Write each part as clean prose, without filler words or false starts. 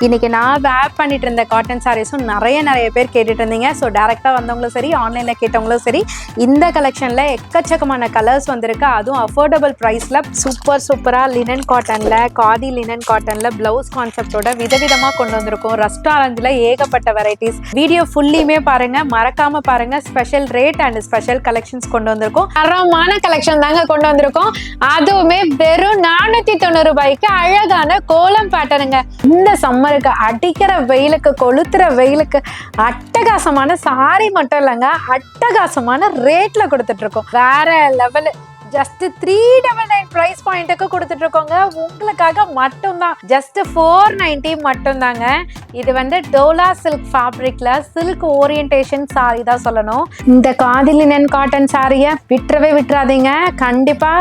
இன்னைக்கு நான் வேர் பண்ணிட்டு இருந்த காட்டன் சாரீஸும் நிறைய பேர் கேட்டுட்டு இருந்தீங்க. ஸோ டேரெக்டாக வந்தவங்களும் சரி, ஆன்லைனில் கேட்டவங்களும் சரி, இந்த கலெக்ஷனில் எக்கச்சக்கமான கலர்ஸ் வந்திருக்கு. அதுவும் அஃபோர்டபுள் ப்ரைஸில் சூப்பராக லினன் காட்டனில், காதி லினன் காட்டனில் ப்ளவுஸ் கான்செப்டோட விதவிதமாக கொண்டு வந்திருக்கோம். ரெஸ்டாரண்ட்டில் ஏகப்பட்ட வெரைட்டிஸ். வீடியோ ஃபுல்லியுமே பாருங்கள், மறக்காமல் பாருங்கள். Special rate and special collections கொண்டு வந்திருக்கோம். தரமான கலெக்ஷன் தாங்க கொண்டு வந்திருக்கோம். அதுவுமே வெறும் 490 ரூபாய்க்கு அழகான கோலம் பேட்டர்னுங்க. இந்த சம்மருக்கு அடிக்கிற வெயிலுக்கு, கொளுத்துற வெயிலுக்கு அட்டகாசமான சாரி மட்டும் இல்லைங்க, அட்டகாசமான ரேட்ல கொடுத்துட்டு இருக்கோம். வேற லெவலு. ஜஸ்ட் 399 பிரைஸ் பாயிண்ட்டுக்கு கொடுத்துட்டு இருக்கோங்க. உங்களுக்காக மட்டும்தான். ஜஸ்ட் 490 மட்டும்தாங்க. இது வந்து டோலா சில்க் ஃபேப்ரிக்ல சில்க் ஓரியன்டேஷன் சாரி தான் சொல்லணும். இந்த காதி லினன் காட்டன் சாரியை விட்டுறாதீங்க. கண்டிப்பா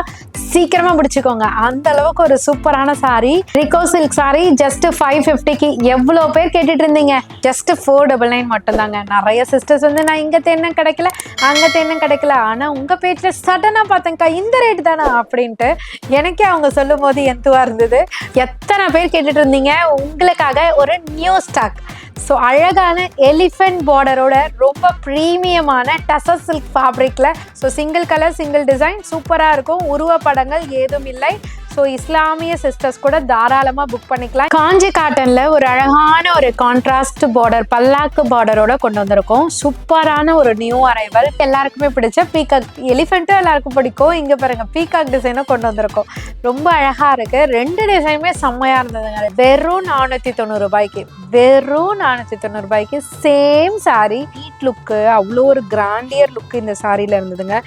சீக்கிரமா பிடிச்சுக்கோங்க. அந்த அளவுக்கு ஒரு சூப்பரான சாரி. ரிகோ சில்க் சாரி ஜஸ்ட் 550க்கு எவ்வளோ பேர் கேட்டுட்டு இருந்தீங்க. ஜஸ்ட் 499 மட்டும்தாங்க. நிறைய சிஸ்டர்ஸ் வந்து நான் இங்க தேன்னும் கிடைக்கல, அங்க தேன்னும் கிடைக்கல, ஆனா உங்க பேஜ்ல சடனா பார்த்தேங்க்கா இந்த ரேட் தானே அப்படின்ட்டு எனக்கே அவங்க சொல்லும் போது எந்துவா இருந்தது. எத்தனை பேர் கேட்டுட்டு இருந்தீங்க. உங்களுக்காக ஒரு நியூ ஸ்டாக். ஸோ அழகான எலிஃபென்ட் பார்டரோட ரொம்ப ப்ரீமியமான டசர் சில்க் ஃபேப்ரிக்கில், so single colour single design சூப்பராக இருக்கும். உருவப்படங்கள் ஏதும் இல்லை. ஸோ இஸ்லாமிய சிஸ்டர்ஸ் கூட தாராளமாக புக் பண்ணிக்கலாம். காஞ்சி காட்டனில் ஒரு அழகான ஒரு கான்ட்ராஸ்ட் பார்டர், பல்லாக்கு பார்டரோட கொண்டு வந்திருக்கோம். சூப்பரான ஒரு நியூ அரைவல். எல்லாருக்குமே பிடிச்ச பீகாக் எலிஃபெண்ட்டும் எல்லாருக்கும் பிடிக்கும். இங்கே பாருங்க, பீகாக் டிசைனும் கொண்டு வந்திருக்கோம். ரொம்ப அழகாக இருக்குது. 2 டிசைனுமே செம்மையாக இருந்ததுங்க. வெறும் 490 ரூபாய்க்கு, வெறும் 490 ரூபாய்க்கு சேம் சாரி. நீட் லுக்கு, அவ்வளோ ஒரு கிராண்டியர் லுக்கு இந்த சாரியில் இருந்ததுங்க.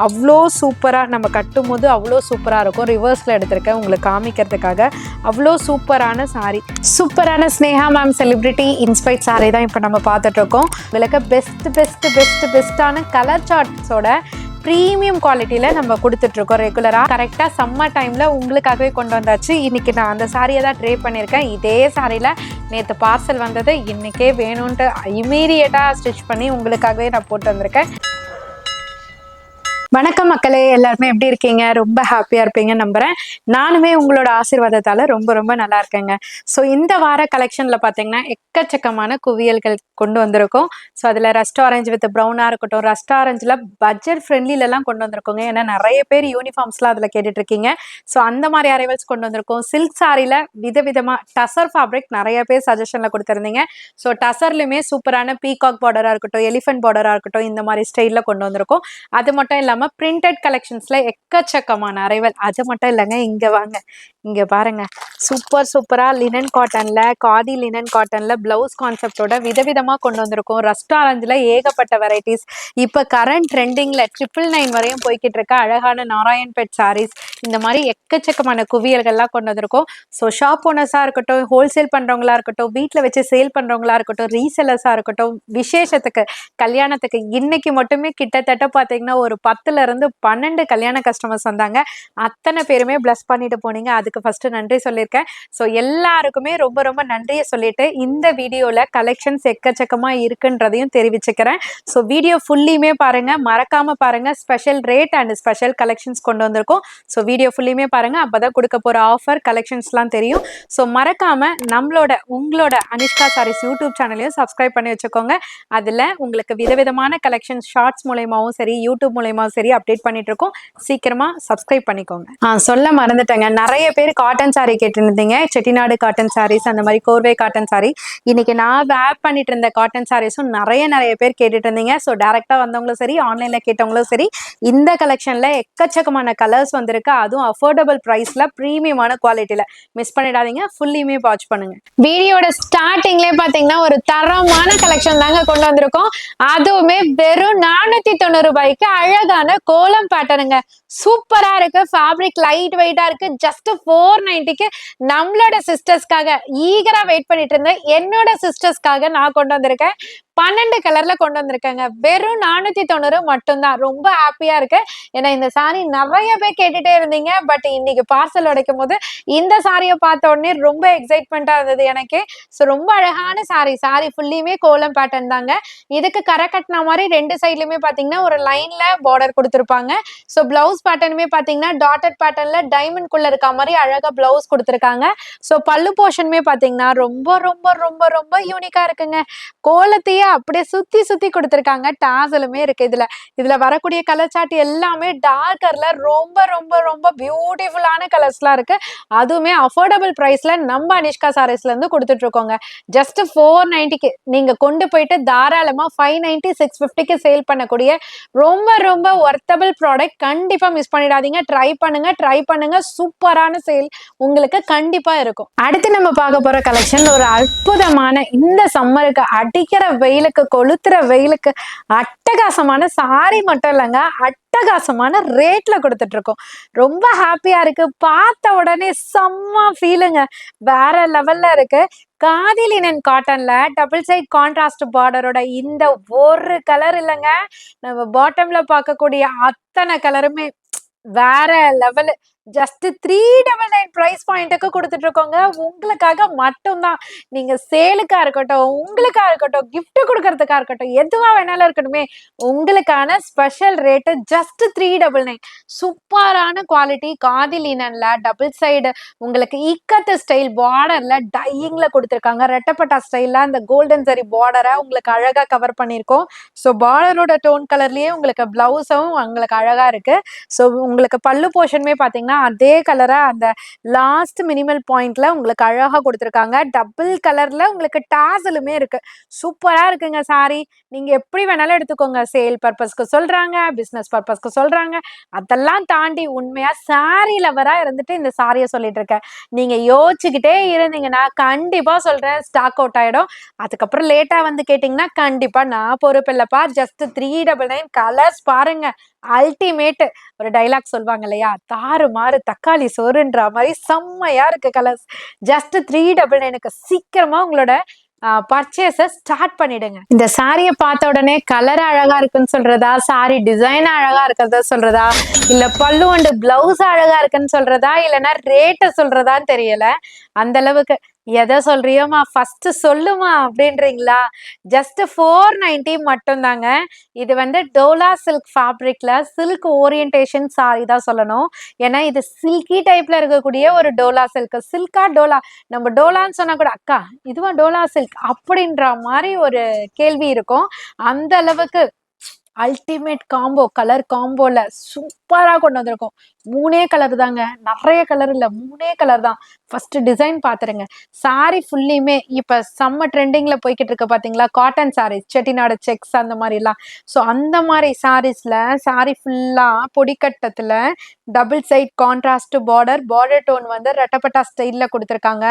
அவ்வளோ சூப்பராக நம்ம கட்டும் போது அவ்வளோ சூப்பராக இருக்கும். ரிவர்ஸில் எடுத்திருக்கேன் உங்களுக்கு காமிக்கிறதுக்காக. அவ்வளோ சூப்பரான சாரி. சூப்பரான Sneha ma'am celebrity inspired sorry தான் இப்போ நம்ம பார்த்துட்டு இருக்கோம். உங்களுக்கு பெஸ்ட்டான கலர் சார்ட்ஸோட ப்ரீமியம் குவாலிட்டியில் நம்ம கொடுத்துட்ருக்கோம் ரெகுலராக. கரெக்டாக சம்மர் டைமில் உங்களுக்காகவே கொண்டு வந்தாச்சு. இன்றைக்கி நான் அந்த சாரியை தான் ட்ரை பண்ணியிருக்கேன். இதே சாரியில் நேற்று பார்சல் வந்தது, இன்றைக்கே வேணும்ன்ட்டு இமீடியட்டாக ஸ்டிச் பண்ணி உங்களுக்காகவே நான் போட்டு வந்திருக்கேன். வணக்கம் மக்களே, எல்லாருமே எப்படி இருக்கீங்க? ரொம்ப ஹாப்பியாக இருப்பீங்க நம்புகிறேன். நானுமே உங்களோட ஆசீர்வாதத்தால் ரொம்ப நல்லா இருக்கேங்க. ஸோ இந்த வார கலெக்ஷனில் பார்த்தீங்கன்னா எக்கச்சக்கமான குவியல்கள் கொண்டு வந்திருக்கோம். ஸோ அதில் ரஸ்ட் ஆரஞ்சு வித் ப்ரௌனாக இருக்கட்டும், ரஸ்ட் ஆரஞ்சில் பட்ஜெட் ஃப்ரெண்ட்லிலலாம் கொண்டு வந்திருக்கோங்க. ஏன்னா நிறைய பேர் யூனிஃபார்ம்ஸ்லாம் அதில் கேட்டுட்ருக்கீங்க. ஸோ அந்த மாதிரி அரைவல்ஸ் கொண்டு வந்திருக்கோம். சில்க் சாரியில் விதவிதமாக டசர் ஃபேப்ரிக் நிறைய பேர் சஜஷனில் கொடுத்துருந்தீங்க. ஸோ டசர்லையுமே சூப்பரான பீகாக் பார்டராக இருக்கட்டும், எலிஃபென்ட் பார்டராக இருக்கட்டும், இந்த மாதிரி ஸ்டைலில் கொண்டு வந்திருக்கோம். அது மட்டும் இல்லாமல் பிரிண்டட் கலெக்ஷன்ஸ்ல எக்கச்சக்கமான அரைவல். அது மட்டும் இல்லைங்க, இங்க வாங்க, இங்க பாருங்க, சூப்பரா லினன் காட்டன்ல, காதி லினன் காட்டன்ல பிளவுஸ் கான்செப்டோட விதவிதமா கொண்டு வந்திருக்கோம். ரஸ்ட் ஆரஞ்சுல ஏகப்பட்ட வெரைட்டிஸ். இப்ப கரண்ட் ட்ரெண்டிங்ல 999 வரையும் போய்கிட்டு இருக்க அழகான நாராயண்பேட் சாரீஸ், இந்த மாதிரி எக்கச்சக்கமான குவியல்கள்லாம் கொண்டு வந்திருக்கோம். ஸோ ஷாப் ஓனர்ஸா இருக்கட்டும், ஹோல்சேல் பண்றவங்களா இருக்கட்டும், வீட்டில் வச்சு சேல் பண்றவங்களா இருக்கட்டும், ரீசெல்லர்ஸா இருக்கட்டும், விசேஷத்துக்கு, கல்யாணத்துக்கு இன்னைக்கு மட்டுமே கிட்டத்தட்ட பார்த்தீங்கன்னா ஒரு 10ல இருந்து 12 கல்யாண கஸ்டமர்ஸ் வந்தாங்க. அத்தனை பேருமே பிளஸ் பண்ணிட்டு போனீங்க. அதுக்கு ஃபர்ஸ்ட் நன்றி சொல்லியிருக்கேன். ஸோ எல்லாருக்குமே ரொம்ப நன்றியை சொல்லிட்டு இந்த வீடியோல கலெக்ஷன்ஸ் எக்கச்சக்கமா இருக்குன்றதையும் தெரிவிச்சுக்கிறேன். ஸோ வீடியோ ஃபுல்லியுமே பாருங்க, மறக்காம பாருங்க. Special rate and special collections கொண்டு வந்திருக்கோம். ஸோ வீடியோ ஃபுல்லியுமே பாருங்க, அப்பதான் கொடுக்க போற ஆஃபர் கலெக்ஷன்ஸ்லாம் தெரியும். ஸோ மறக்காம உங்களோட அனிஷ்கா சாரீஸ் யூடியூப் சேனலையும் சப்ஸ்கிரைப் பண்ணி வச்சுக்கோங்க. அதுல உங்களுக்கு விதவிதமான கலெக்ஷன்ஸ் ஷார்ட்ஸ் மூலமாவும் சரி, யூடியூப் மூலமா சரி அப்டேட் பண்ணிட்டு இருக்கோம். சீக்கிரமா சப்ஸ்கிரைப் பண்ணிக்கோங்க. சொல்ல மறந்துட்டேங்க, நிறைய பேர் காட்டன் சாரி கேட்டுருந்தீங்க. செட்டிநாடு காட்டன் சாரீஸ், அந்த மாதிரி கோர்வே காட்டன் சாரி. இன்னைக்கு நான் வேர் பண்ணிட்டு இருந்த காட்டன் சாரீஸும் நிறைய பேர் கேட்டுட்டு இருந்தீங்க. ஸோ டேரெக்டா வந்தவங்களும் சரி, ஆன்லைன்ல கேட்டவங்களும் சரி, இந்த கலெக்ஷன்ல எக்கச்சக்கமான கலர்ஸ் வந்திருக்கு. அதுவும் அஃபோர்டபுள் பிரைஸ்ல ப்ரீமியமான குவாலிட்டியில. மிஸ் பண்ணிடாதீங்க, ஃபுல்லியுமே வாட்ச் பண்ணுங்க. வீடியோட ஸ்டார்டிங்லேயே பார்த்தீங்கன்னா ஒரு தரமான கலெக்ஷன் தாங்க கொண்டு வந்திருக்கோம். அதுவுமே வெறும் 490 ரூபாய்க்கு அழகான கோலம் பேட்டர்னுங்க. சூப்பரா இருக்கு. ஃபேப்ரிக் லைட் வெயிட்டா இருக்கு. ஜஸ்ட் 490க்கு நம்மளோட சிஸ்டர்ஸ்க்காக ஈகரா வெயிட் பண்ணிட்டு இருந்தேன். என்னோட சிஸ்டர்ஸ்க்காக நான் கொண்டு வந்திருக்கேன். 12 கலர்ல கொண்டு வந்திருக்காங்க. வெறும் 490 மட்டும்தான். ரொம்ப ஹாப்பியா இருக்கு. ஏன்னா இந்த சாரி நிறைய பேர் கேட்டுட்டே இருந்தீங்க. பட் இன்னைக்கு பார்சல் உடைக்கும் போது இந்த சாரியை பார்த்த உடனே ரொம்ப எக்ஸைட்மெண்டா இருந்தது எனக்கு. ஸோ ரொம்ப அழகான சாரி ஃபுல்லியுமே கோலம் பேட்டர்ன் தாங்க. இதுக்கு கரை கட்டின மாதிரி 2 சைட்லயுமே பாத்தீங்கன்னா ஒரு லைன்ல பார்டர் கொடுத்துருப்பாங்க. ஸோ பிளவுஸ் பேட்டர்னுமே பாத்தீங்கன்னா டாட்டட் பேட்டர்ன்ல டைமண்ட் குள்ள இருக்க மாதிரி அழகா பிளவுஸ் கொடுத்துருக்காங்க. ஸோ பல்லு போர்ஷனுமே பாத்தீங்கன்னா ரொம்ப ரொம்ப ரொம்ப ரொம்ப யூனிக்கா இருக்குங்க. கோலத்தையே அப்படியே சுத்தி சுத்தி கொடுத்துருக்காங்க. டாசலுமே இருக்கு இதுல. இதுல வரக்கூடிய கலர் சார்ட் எல்லாமே டார்க்கர்ல ரொம்ப ரொம்ப ரொம்ப பியூட்டிஃபுல்லான கலர்ஸ்லாம் இருக்கு. அதுவுமே அஃபோர்டபுள் பிரைஸ்ல நம்ம அனிஷ்கா சாரீஸ்ல இருந்து கொடுத்துட்டு இருக்கோங்க. ஜஸ்ட் 490க்கு நீங்க கொண்டு போயிட்டு தாராளமா 590 650க்கு சேல் பண்ணக்கூடிய ரொம்ப ரொம்ப ஒர்த்தபிள் ப்ராடக்ட். கண்டிப்பா மிஸ் பண்ணிடாதீங்க. ட்ரை பண்ணுங்க, ட்ரை பண்ணுங்க. சூப்பரான சேல் உங்களுக்கு கண்டிப்பா இருக்கும். அடுத்து நம்ம பார்க்க போற கலெக்ஷன் ஒரு அற்புதமான, இந்த சம்மருக்கு அடிக்கிற வெயிலுக்கு கொளுத்துற வெயிலுக்கு அட்டகாசமான சாரி மட்டும் இல்லைங்க, அட்டகாசமான ரேட்ல கொடுத்துட்டு இருக்கோம். ரொம்ப ஹாப்பியா இருக்கு. பார்த்த உடனே செம்ம ஃபீலுங்க, வேற லெவல்ல இருக்கு. காதி லினன் காட்டன்ல டபுள் சைட் கான்ட்ராஸ்ட் பார்டரோட இந்த ஒரு கலர் இல்லைங்க, நம்ம பாட்டம்ல பார்க்கக்கூடிய அத்தனை கலருமே வேற லெவலு. ஜஸ்ட் 399 பிரைஸ் பாயிண்ட்டுக்கு கொடுத்துட்டு இருக்கோங்க. உங்களுக்காக மட்டும்தான். நீங்க சேலுக்கா இருக்கட்டும், உங்களுக்கா இருக்கட்டும், கிஃப்ட் கொடுக்கறதுக்கா இருக்கட்டும், எதுவா வேணாலும் இருக்கட்டுமே, உங்களுக்கான ஸ்பெஷல் ரேட்டு ஜஸ்ட் 399. சூப்பரான குவாலிட்டி காதி லினன்ல டபுள் சைடு உங்களுக்கு இக்கத்து ஸ்டைல் பார்டர்ல டையிங்ல கொடுத்துருக்காங்க. ரெட்டப்பட்டா ஸ்டைல்ல அந்த கோல்டன் சரி பார்டரை உங்களுக்கு அழகா கவர் பண்ணியிருக்கோம். ஸோ பார்டரோட டோன் கலர்லயே உங்களுக்கு பிளவுஸும் உங்களுக்கு அழகா இருக்கு. ஸோ உங்களுக்கு பல்லு போர்ஷனுமே பார்த்தீங்கன்னா அதே கலரா அந்த லாஸ்ட் மினிமல் பாயிண்ட்ல உங்களுக்கு அழகா கொடுத்துருக்காங்க. டபுள் கலர்ல உங்களுக்கு டாசலுமே இருக்கு. சூப்பரா இருக்குங்க சாரி. நீங்க எப்படி வேணாலும் எடுத்துக்கோங்க. சேல் பர்பஸ்க்கு சொல்றாங்க, பிசினஸ் பர்பஸ்க்கு சொல்றாங்க, அதெல்லாம் தாண்டி உண்மையா சாரி லவரா இருந்துட்டு இந்த சாரியை சொல்லிட்டு இருக்கேன். நீங்க யோசிச்சுக்கிட்டே இருந்தீங்கன்னா கண்டிப்பா சொல்றேன் ஸ்டாக் அவுட் ஆயிடும். அதுக்கப்புறம் லேட்டா வந்து கேட்டீங்கன்னா கண்டிப்பா நான் பொறுப்பு இல்லப்பா. ஜஸ்ட் 399 கலர்ஸ் பாருங்க, அல்டிமேட். ஒரு டைலாக் சொல்லுவாங்க இல்லையா, தாறு மாறு தக்காளி சோறுன்ற மாதிரி செம்மையா இருக்கு கலர்ஸ். ஜஸ்ட் 399க்கு சீக்கிரமா உங்களோட பர்ச்சேஸ ஸ்டார்ட் பண்ணிடுங்க. இந்த சாரியை பார்த்த உடனே கலர் அழகா இருக்குன்னு சொல்றதா, சாரி டிசைன் அழகா இருக்கிறதா சொல்றதா, இல்ல பல்லு அண்டு பிளவுஸ் அழகா இருக்குன்னு சொல்றதா, இல்லைன்னா ரேட்டை சொல்றதான்னு தெரியல. அந்த அளவுக்கு எதை சொல்றியோமா ஃபர்ஸ்ட் சொல்லுமா அப்படின்றீங்களா? ஜஸ்ட் 490 மட்டும் தாங்க. இது வந்து டோலா சில்க் ஃபேப்ரிக்ல சில்க் ஓரியன்டேஷன் சாரி தான் சொல்லணும். ஏன்னா இது சில்கி டைப்ல இருக்கக்கூடிய ஒரு டோலா சில்க். சில்கா டோலா, நம்ம டோலான்னு சொன்னா கூட அக்கா இதுவா டோலா சில்க் அப்படின்ற மாதிரி ஒரு கேள்வி இருக்கும். அந்த அளவுக்கு அல்டிமேட் காம்போ, கலர் காம்போல சூப்பரா கொண்டு வந்திருக்கோம். 3 கலர் தாங்க, நிறைய கலர் இல்ல, 3 கலர் தான். ஃபர்ஸ்ட் டிசைன் பாத்துருங்க. சாரி ஃபுல்லியுமே இப்ப செம்ம ட்ரெண்டிங்ல போய்கிட்டு இருக்கு பாத்தீங்களா, காட்டன் சாரீஸ், செட்டிநாடு செக்ஸ் அந்த மாதிரி எல்லாம். ஸோ அந்த மாதிரி சாரீஸ்ல சாரி ஃபுல்லா பொடிக்கட்டத்துல double side contrast border, border tone வந்து ரெட்டப்பட்டா ஸ்டைல்ல கொடுத்துருக்காங்க.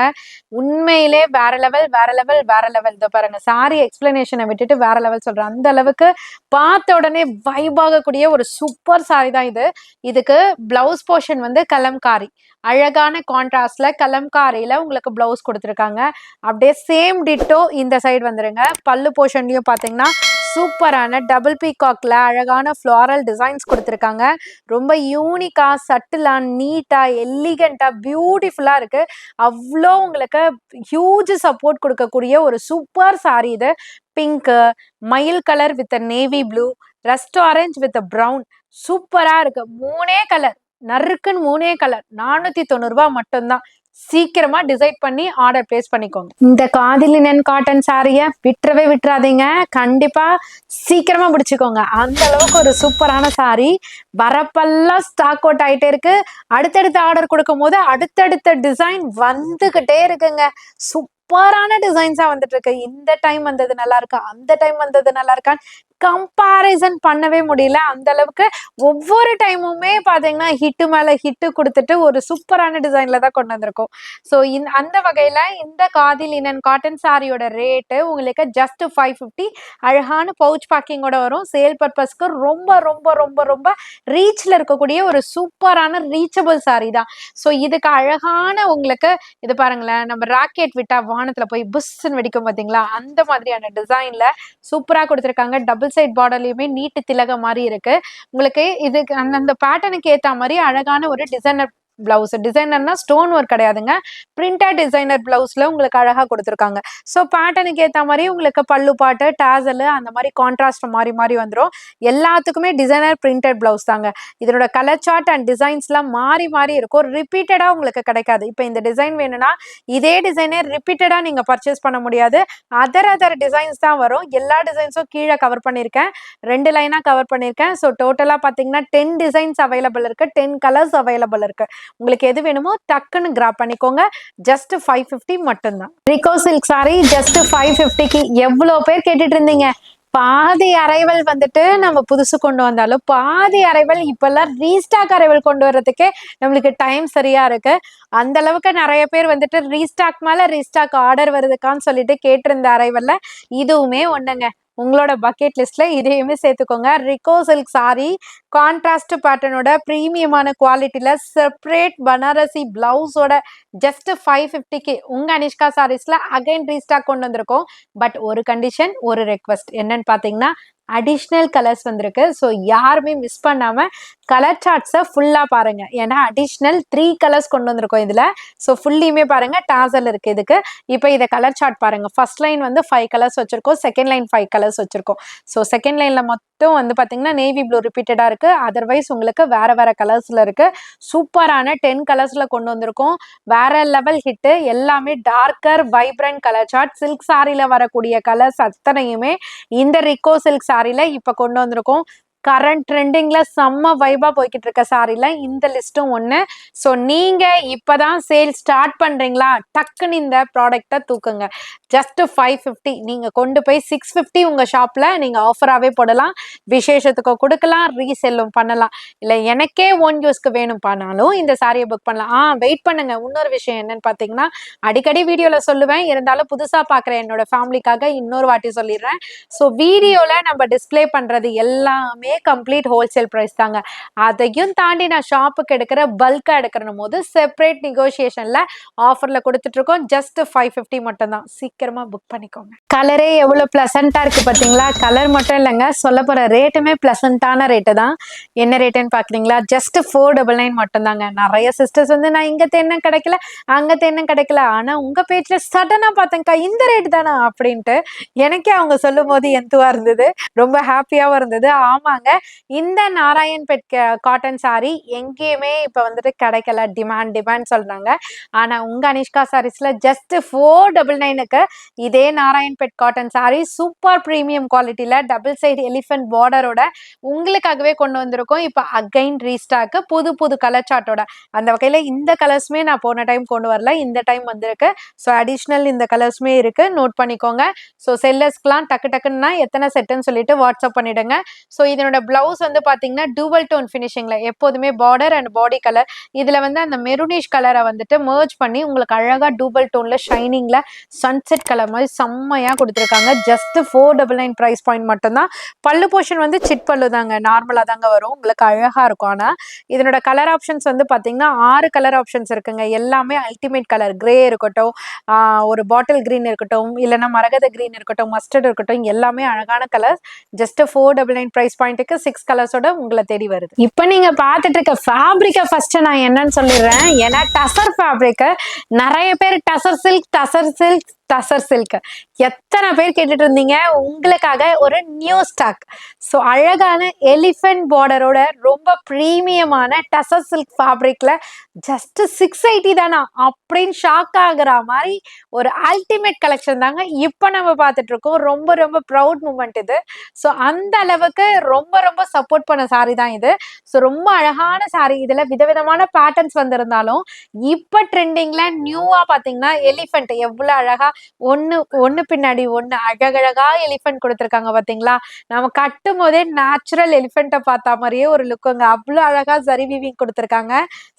உண்மையிலே வேற லெவல் வேற லெவல் வேற லெவல். இதை பாருங்க, சாரி எக்ஸ்பிளனேஷனை விட்டுட்டு வேற லெவல் சொல்றேன். அந்த அளவுக்கு பார்த்த உடனே வைப் ஆகக்கூடிய ஒரு சூப்பர் சாரி தான் இது. இதுக்கு பிளவுஸ் போர்ஷன் வந்து கலம்காரி, அழகான கான்ட்ராஸ்ட்ல கலம்காரியில உங்களுக்கு பிளவுஸ் கொடுத்துருக்காங்க. அப்படியே சேம் டிட்டோ இந்த சைடு வந்துருங்க. பல்லு போர்ஷன்லயும் பாத்தீங்கன்னா சூப்பரான டபுள் பீகாக்ல அழகான ஃப்ளாரல் டிசைன்ஸ் கொடுத்துருக்காங்க. ரொம்ப யூனிக்கா, சட்டிலா, நீட்டா, எலிகண்டா, பியூட்டிஃபுல்லா இருக்கு. அவ்வளோ உங்களுக்கு ஹியூஜ் சப்போர்ட் கொடுக்கக்கூடிய ஒரு சூப்பர் சாரி இது. பிங்க், மயில் colour with navy blue, rust orange with brown, சூப்பரா இருக்கு. 3 கலர், நறுக்குன்னு 3 கலர், 490 மட்டும்தான். சீக்கிரமா டிசைட் பண்ணி ஆர்டர் பிளேஸ் பண்ணிக்கோங்க. இந்த காதி லினன் காட்டன் சாரிய விட்டுறவே விட்டுறாதீங்க. கண்டிப்பா சீக்கிரமா பிடிச்சுக்கோங்க. அந்த அளவுக்கு ஒரு சூப்பரான சாரி. வரப்பெல்லாம் ஸ்டாக் அவுட் ஆயிட்டே இருக்கு. அடுத்தடுத்த ஆர்டர் கொடுக்கும் போது அடுத்தடுத்த டிசைன் வந்துகிட்டே இருக்குங்க. சூப்பரான டிசைன்ஸா வந்துட்டு இருக்கு. இந்த டைம் வந்தது நல்லா இருக்கா, அந்த டைம் வந்தது நல்லா இருக்கான்னு கம்பாரிசன் பண்ணவே முடியல. அந்த அளவுக்கு ஒவ்வொரு டைமுமே பாத்தீங்கன்னா ஹிட்டு மேல ஹிட்டு கொடுத்துட்டு ஒரு சூப்பரான டிசைன்ல தான் கொண்டு வந்திருக்கோம். ஸோ அந்த வகையில இந்த காதி லினன் காட்டன் சாரியோட ரேட்டு உங்களுக்கு ஜஸ்ட் 550. அழகான பவுச் பேக்கிங்கோட வரும். சேல் பர்பஸ்க்கு ரொம்ப ரொம்ப ரொம்ப ரொம்ப ரீச்ல இருக்கக்கூடிய ஒரு சூப்பரான ரீச்சபிள் சாரி தான். ஸோ இதுக்கு அழகான உங்களுக்கு இது பாருங்களேன், நம்ம ராக்கெட் விட்டா வானத்துல போய் புஷ்ன்னு வெடிக்கும் பாத்தீங்களா, அந்த மாதிரியான டிசைன்ல சூப்பரா கொடுத்துருக்காங்க. டபுள் சைட் பார்டர்லயுமே நீட்டு திலக மாதிரி இருக்கு. உங்களுக்கு இதுக்கு அந்த பேட்டர்னுக்கு ஏத்த மாதிரி அழகான ஒரு டிசைனர் பிளவுஸ். டிசைனர்னா ஸ்டோன் ஒர்க் கிடையாதுங்க. பிரிண்டட் டிசைனர் பிளவுஸ்ல உங்களுக்கு அழகா கொடுத்துருக்காங்க. ஸோ பேட்டர்னுக்கு ஏத்த மாரி உங்களுக்கு பல்லு பாட்டு, டாசல் அந்த மாரி கான்ட்ராஸ்ட் மாறி மாறி வந்துரும். எல்லாத்துக்குமே டிசைனர் பிரிண்டட் பிளவுஸ் தாங்க. இதனோட கலர் சார்ட் அண்ட் டிசைன்ஸ்லாம் மாறி மாறி இருக்கும். ரிப்பீட்டடா உங்களுக்கு கிடைக்காது. இப்போ இந்த டிசைன் வேணும்னா இதே டிசைனே ரிப்பீட்டடா நீங்க பர்ச்சேஸ் பண்ண முடியாது. அதர் டிசைன்ஸ் தான் வரும். எல்லா டிசைன்ஸும் கீழே கவர் பண்ணியிருக்கேன். 2 லைனா கவர் பண்ணியிருக்கேன். ஸோ டோட்டலா பார்த்தீங்கன்னா 10 டிசைன்ஸ் அவைலபிள் இருக்கு. 10 கலர்ஸ் அவைலபிள் இருக்கு. உங்களுக்கு எது வேணுமோ டக்குன்னு கிராப் பண்ணிக்கோங்க. ஜஸ்ட் 550 மட்டும்தான். ரிகோ சில்க் சாரி ஜஸ்ட் 550க்கு எவ்வளோ பேர் கேட்டுட்டு இருந்தீங்க. பாதி அரைவல் வந்துட்டு நம்ம புதுசு கொண்டு வந்தாலும் பாதி அரைவல் இப்பெல்லாம் ரீஸ்டாக் அரைவல் கொண்டு வர்றதுக்கே நம்மளுக்கு டைம் சரியா இருக்கு. அந்த அளவுக்கு நிறைய பேர் வந்துட்டு ரீஸ்டாக் மேல ரீஸ்டாக் ஆர்டர் வருதுக்கான்னு சொல்லிட்டு கேட்டிருந்த அரைவல்ல இதுவுமே ஒண்ணுங்க. உங்களோட பக்கெட் லிஸ்ட்ல இதையுமே சேர்த்துக்கோங்க. ரிகோ சில்க் சாரி கான்ட்ராஸ்ட் பேட்டர்னோட பிரீமியமான குவாலிட்டியில செப்பரேட் பனாரசி பிளவுஸோட ஜஸ்ட் 550க்கு உங்க அனிஷ்கா சாரீஸ்ல அகைன் ரீஸ்டாக் கொண்டு வந்திருக்கோம். பட் ஒரு கண்டிஷன், ஒரு ரெக்வஸ்ட் என்னன்னு பாத்தீங்கன்னா அடிஷ்னல் கலர்ஸ் வந்திருக்கு. ஸோ யாருமே மிஸ் பண்ணாம கலர் சார்ட்ஸை ஃபுல்லா பாருங்க. ஏன்னா அடிஷ்னல் 3 கலர்ஸ் கொண்டு வந்திருக்கோம் இதுல. ஸோ ஃபுல்லியுமே பாருங்க டாசல் இருக்கு இதுக்கு. இப்போ இதை கலர் சார்ட் பாருங்க. ஃபர்ஸ்ட் லைன் வந்து 5 கலர்ஸ் வச்சிருக்கோம். செகண்ட் லைன் 5 கலர்ஸ் வச்சிருக்கோம். ஸோ செகண்ட் லைன்ல மட்டும் வந்து பாத்தீங்கன்னா நேவி ப்ளூ ரிப்பீட்டடா இருக்கு. அதர்வைஸ் உங்களுக்கு வேற வேற கலர்ஸ்ல இருக்கு. சூப்பரான 10 கலர்ஸ்ல கொண்டு வந்திருக்கோம். வேற லெவல் ஹிட். எல்லாமே darker vibrant colour chart. Silk சாரில வரக்கூடிய கலர்ஸ் அத்தனையுமே இந்த ரிகோ சில்க் சாரில இப்ப கொண்டு வந்திருக்கோம். கரண்ட் ட்ரெண்டிங்ல செம்ம வைபா போய்கிட்டு இருக்க சாரில இந்த லிஸ்டும் ஒண்ணு. ஸோ நீங்க இப்பதான் சேல் ஸ்டார்ட் பண்றீங்களா, டக்குன்னு இந்த ப்ராடக்டை தூக்குங்க. ஜஸ்ட் 550. நீங்க கொண்டு போய் 650 உங்க ஷாப்ல நீங்க ஆஃபராகவே போடலாம். விசேஷத்துக்கு கொடுக்கலாம், ரீசெல்லும் பண்ணலாம். இல்லை எனக்கே ஓன் யூஸ்க்கு வேணும் பண்ணாலும் இந்த சாரியை புக் பண்ணலாம். வெயிட் பண்ணுங்க. இன்னொரு விஷயம் என்னன்னு பார்த்தீங்கன்னா அடிக்கடி வீடியோல சொல்லுவேன், இருந்தாலும் புதுசா பார்க்குற என்னோட ஃபேமிலிக்காக இன்னொரு வாட்டி சொல்லிடுறேன். ஸோ வீடியோல நம்ம டிஸ்பிளே பண்றது எல்லாமே கம்ப்ளீட் ஹோல்சேல் ப்ரைஸ் தாங்க. அதையும் தாண்டி நான் ஷாப்புக்கு எடுக்கிற பல்கா எடுக்கணும் போது செப்பரேட் நெகோசியேஷன்ல ஆஃபர்ல கொடுத்துட்டு இருக்கோம். ஜஸ்ட் 550 மட்டும் தான். சீக்கிரமா புக் பண்ணிக்கோங்க. கலரே எவ்வளவு பிளசண்டா இருக்கு பாத்தீங்களா. கலர் மட்டும் இல்லைங்க, சொல்ல போற ரேட்டுமே பிளசண்டான ரேட்டு தான். என்ன ரேட்டுன்னு பாக்குறீங்களா, ஜஸ்ட் 499 மட்டும் தாங்க. நிறைய சிஸ்டர்ஸ் வந்து நான் இங்க தேன்னும் கிடைக்கல அங்க தேன்னும் கிடைக்கல, ஆனா உங்க பேஜ்ல சடனா பார்த்தேன்க்கா இந்த ரேட் தானா அப்படின்ட்டு எனக்கே அவங்க சொல்லும் போது எந்துவா இருந்தது, ரொம்ப ஹாப்பியாவும் இருந்தது. ஆமாங்க, இந்த நாராயண்பேட் காட்டன் சாரி எங்கேயுமே இப்ப வந்துட்டு கிடைக்கல. டிமாண்ட் சொல்றாங்க. ஆனா உங்க அனிஷ்கா சாரீஸ்ல ஜஸ்ட் 499க்கு இதே Narayanpet cotton sari super premium குவாலிட்டியில டபுள் சைடு எலிஃபென்ட் பார்டரோட உங்களுக்காகவே கொண்டு வந்திருக்கோம். இப்ப அகைன் ரீஸ்டாக்கு புது புது கலர் சார்ட்டோட. அந்த வகையில இந்த கலர்ஸ்மே நான் போன டைம் கொண்டு வரல, இந்த டைம் வந்திருக்கு. ஸோ அடிஷ்னல் இந்த கலர்ஸ்மே இருக்கு, நோட் பண்ணிக்கோங்க. ஸோ செல்லர்ஸ்க்குலாம் டக்கு டக்குன்னா எத்தனை செட்டுன்னு சொல்லிட்டு வாட்ஸ்அப் பண்ணிடுங்க. ஸோ இதனோட பிளவுஸ் வந்து பார்த்தீங்கன்னா டூவல் டோன் ஃபினிஷிங்ல எப்போதுமே பார்டர் அண்ட் பாடி கலர் இதுல வந்து அந்த மெரூனிஷ் கலரை வந்துட்டு மர்ஜ் பண்ணி உங்களுக்கு அழகா டூவல் டோன்ல ஷைனிங்ல சன்செட் கலர் மாதிரி செம்மையா கொடுத்துருக்காங்க. ஜஸ்ட் 499 பிரைஸ் பாயிண்ட் மட்டும்தான். பல்லு போர்ஷன் வந்து சிட் பல்லு தாங்க, நார்மலா தாங்க வரும். உங்களுக்கு அழகா இருக்கும். ஆனா இதனோட கலர் ஆப்ஷன்ஸ் வந்து பாத்தீங்கன்னா 6 கலர் ஆப்ஷன்ஸ் இருக்குங்க. எல்லாமே அல்டிமேட் கலர். கிரே இருக்கட்டும், ஒரு பாட்டில் கிரீன் இருக்கட்டும், இல்லைன்னா மரகத கிரீன் இருக்கட்டும், மஸ்டர்ட் இருக்கட்டும், எல்லாமே அழகான கலர். ஜஸ்ட் 499 பிரைஸ் பாயிண்ட்டுக்கு 6 கலர்ஸோட உங்களை தேடி வருது. இப்போ நீங்க பார்த்துட்டு இருக்க ஃபேப்ரிக்கை ஃபர்ஸ்ட் நான் என்னன்னு சொல்லிடுறேன். ஏன்னா டசர் ஃபேப்ரிக் நிறைய பேர் tussar silk tussar silk tussar silk எத்தனை பேர் கேட்டுட்டு இருந்தீங்க. உங்களுக்காக ஒரு நியூ ஸ்டாக். ஸோ அழகான எலிஃபென்ட் பார்டரோட ரொம்ப ப்ரீமியமான டசர் சில்க் ஃபேப்ரிக்ல ஜஸ்ட் 680 தானா அப்படின்னு ஷாக் ஆகுற மாதிரி ஒரு அல்டிமேட் கலெக்ஷன் தாங்க இப்போ நம்ம பார்த்துட்டு இருக்கோம். ரொம்ப ரொம்ப ப்ரௌட் மூமெண்ட் இது. ஸோ அந்த அளவுக்கு ரொம்ப ரொம்ப சப்போர்ட் பண்ண சாரி தான் இது. ஸோ ரொம்ப அழகான சாரி. இதுல விதவிதமான பேட்டர்ன்ஸ் வந்திருந்தாலும் இப்போ ட்ரெண்டிங்ல நியூவா பாத்தீங்கன்னா எலிஃபென்ட் எவ்வளவு அழகா ஒண்ணு ஒண்ணு பின்னாடி ஒண்ணு அழகழகா எலிஃபென்ட் கொடுத்துருக்காங்க பாத்தீங்களா. நம்ம கட்டும் போதே நேச்சுரல் எலிஃபென்ட்டை பார்த்தா மாதிரியே ஒரு லுக்குங்க. அவ்வளவு அழகா சரி வீவிங் கொடுத்துருக்காங்க.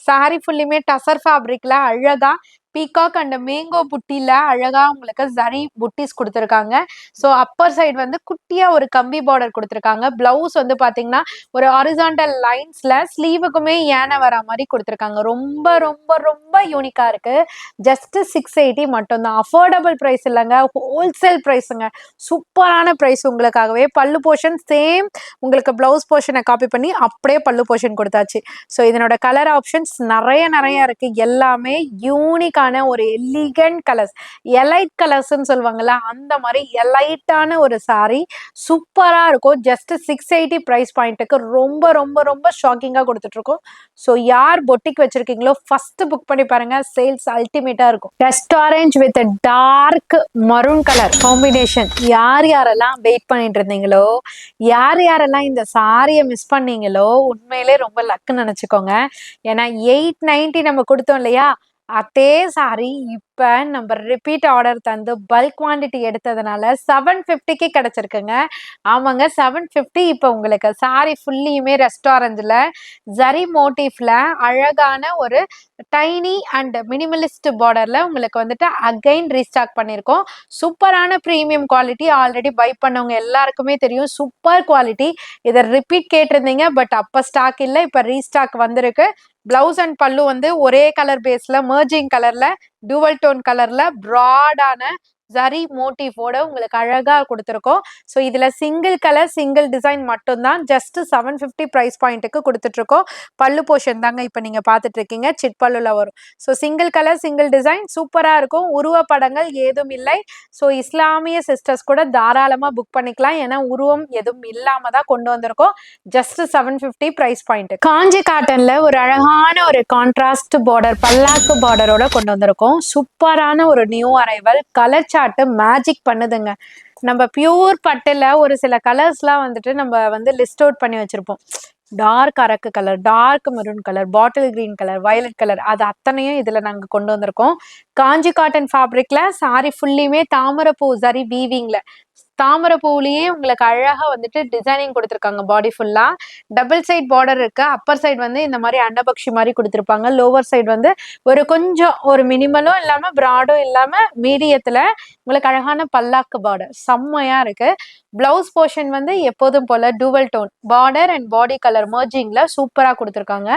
சாரி ஃபுல்லுமே டசர் ஃபேப்ரிக்ல அழகா பீகாக் அண்ட் மேங்கோ புட்டில அழகா உங்களுக்கு ஜரி புட்டிஸ் கொடுத்துருக்காங்க. ஸோ அப்பர் சைடு வந்து குட்டியா ஒரு கம்பி பார்டர் கொடுத்துருக்காங்க. பிளவுஸ் வந்து பாத்தீங்கன்னா ஒரு ஹாரிசான்டல் லைன்ஸ்ல ஸ்லீவுக்குமே யானை வர மாதிரி கொடுத்துருக்காங்க. ரொம்ப ரொம்ப ரொம்ப யூனிக்கா இருக்கு. ஜஸ்ட் 680 மட்டும் தான். அஃபோர்டபுள் பிரைஸ் இல்லைங்க, ஹோல்சேல் பிரைஸுங்க. சூப்பரான பிரைஸ். உங்களுக்காகவே பல்லு போர்ஷன் சேம் உங்களுக்கு பிளவுஸ் போர்ஷனை காப்பி பண்ணி அப்படியே பல்லு போர்ஷன் கொடுத்தாச்சு. ஸோ இதனோட கலர் ஆப்ஷன்ஸ் நிறைய நிறைய இருக்கு. எல்லாமே யூனிக்கான ஒரு எலிகன்ட் கலர்ஸ், எலைட் கலர்ஸ்ன்னு சொல்லுவாங்கல்ல, அந்த மாதிரி எலைட்டான ஒரு சாரி. சூப்பரா இருக்கும். ஜஸ்ட் 680 பிரைஸ் பாயிண்ட்டுக்கு ரொம்ப ரொம்ப ரொம்ப ஷாக்கிங்கா கொடுத்துட்டு இருக்கோம். ஸோ யார் பொட்டிக் வச்சிருக்கீங்களோ ஃபர்ஸ்ட் புக் பண்ணி பாருங்க. சேல்ஸ் அல்டிமேட்டா இருக்கும். Dust orange with dark maroon colour combination. யார் யாரெல்லாம் வெயிட் பண்ணிட்டு இருந்தீங்களோ, யார் யாரெல்லாம் இந்த சாரியை மிஸ் பண்ணீங்களோ, உண்மையிலே ரொம்ப லக்குன்னு நினைச்சுக்கோங்க. ஏன்னா 890 நம்ம கொடுத்தோம் இல்லையா, அதே சாரி இப்ப நம்ம ரிப்பீட் ஆர்டர் தந்து பல்க் குவான்டிட்டி எடுத்ததுனால 750க்கு கிடைச்சிருக்குங்க. ஆமாங்க, 750. இப்ப உங்களுக்கு சாரி ஃபுல்லியுமே ரெஸ்டாரண்ட்ல ஜரி மோட்டிவ்ல அழகான ஒரு டைனி அண்ட் மினிமலிஸ்ட் பார்டர்ல உங்களுக்கு வந்துட்டு அகைன் ரீஸ்டாக் பண்ணியிருக்கோம். சூப்பரான ப்ரீமியம் குவாலிட்டி. ஆல்ரெடி பை பண்ணவங்க எல்லாருக்குமே தெரியும், சூப்பர் குவாலிட்டி. இதை ரிப்பீட் கேட்டிருந்தீங்க, பட் அப்ப ஸ்டாக் இல்லை, இப்ப ரீஸ்டாக் வந்திருக்கு. பிளவுஸ் அண்ட் பல்லு வந்து ஒரே கலர் பேஸ்ல மர்ஜிங் கலர்ல டூவல் டோன் கலர்ல ப்ராடான ஜரி மோட்டிவோட உங்களுக்கு அழகா கொடுத்துருக்கோம். ஸோ இதுல சிங்கிள் கலர் சிங்கிள் டிசைன் மட்டும்தான். ஜஸ்ட் 750 பிரைஸ் பாயிண்ட்டுக்கு கொடுத்துட்டு இருக்கோம். பல்லு போர்ஷன் தாங்க இப்ப நீங்க பாத்துட்டு இருக்கீங்க, சிட் பல்லுல வரும். So single colour single design சூப்பரா இருக்கும். உருவப்படங்கள் ஏதும் இல்லை. ஸோ இஸ்லாமிய சிஸ்டர்ஸ் கூட தாராளமா புக் பண்ணிக்கலாம். ஏன்னா உருவம் எதுவும் இல்லாம தான் கொண்டு வந்திருக்கோம். Just 750 price point. காஞ்சி காட்டன்ல ஒரு அழகான ஒரு கான்ட்ராஸ்ட் பார்டர், பல்லாக்கு பார்டரோட கொண்டு வந்திருக்கோம். சூப்பரான ஒரு new arrival. Colour chart magic பண்ணுதுங்க. நம்ம பியூர் பட்டுல ஒரு சில கலர்ஸ்லாம் வந்துட்டு நம்ம வந்து லிஸ்ட் அவுட் பண்ணி வச்சிருப்போம். டார்க் அரக்கு colour, dark maroon colour, bottle green colour, violet colour, அது அத்தனையும் இதுல நாங்க கொண்டு வந்திருக்கோம். காஞ்சி காட்டன் ஃபேப்ரிக்ல சாரி ஃபுல்லியுமே தாமரைப்பூ சரி வீவிங்ல, தாமரை பூவிலேயே உங்களுக்கு அழகா வந்துட்டு டிசைனிங் கொடுத்துருக்காங்க. பாடி ஃபுல்லா டபுள் சைட் பார்டர் இருக்கு. அப்பர் சைடு வந்து இந்த மாதிரி அண்டபக்ஷி மாதிரி கொடுத்துருப்பாங்க. லோவர் சைடு வந்து ஒரு கொஞ்சம் ஒரு மினிமலும் இல்லாம பிராடும் இல்லாம மீடியத்துல உங்களுக்கு அழகான பல்லாக்கு பார்டர் செம்மையா இருக்கு. பிளவுஸ் போர்ஷன் வந்து எப்போதும் போல dual tone border and body colour மர்ஜிங்ல சூப்பரா கொடுத்துருக்காங்க.